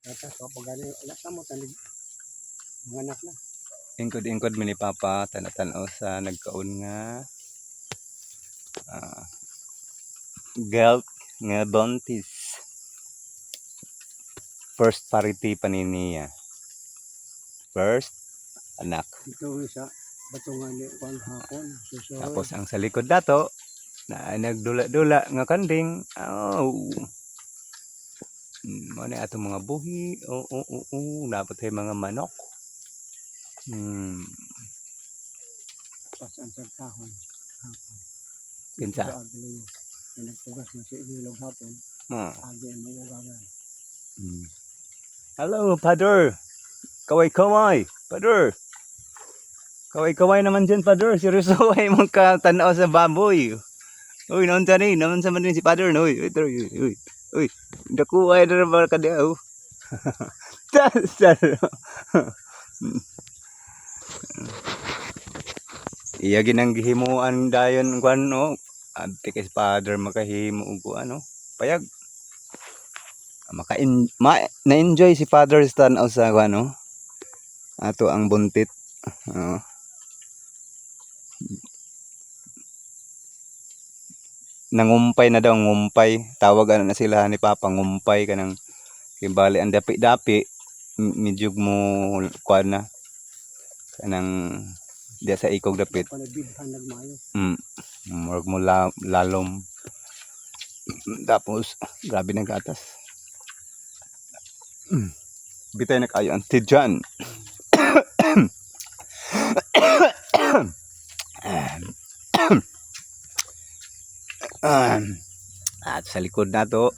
Tapos kapag gani wala sa mo tanig mga anak na. Ingkod-ingkod mi ni Papa tan-tanaw sa nagkaon nga gelt nga buntis. First parity pa ni niya. First anak. Ito sa batungan ni Juan hapon. Susunod. Tapos ang sa likod dato na nagdula-dula nga kanding. Oh. Ano ato mga buhi. Dapat ay mga manok. Pasan sa kahon hapon. Kinsa? Nagtugas na si Ilog hapon. Agi mo ugagan. Hello, Father. Kaway-kaway. Father. Kaway-kaway naman dyan, Father. Seryoso ay magkatanaw sa baboy. Uy, naman sa rin. Naman sa manin si Father. Uy. Daku ay na naman ka diyaw. Iya ginang gihimuan dayon kung ano. Abti kay Father makahimo ko ano. Payag. Na-enjoy si Father sa tanaw sa ano. Ato ang buntit. Nangumpay na daw, ngumpay. Tawagan na sila ni Papa, ngumpay kanang kimbali ang dapi-dapi. Medyo mo kuan na. Kanang diya sa ikog dapit. Murag mo lalom. Tapos, grabe ng gatas. Bitay na kayo ang tidyan. At sa likod na to.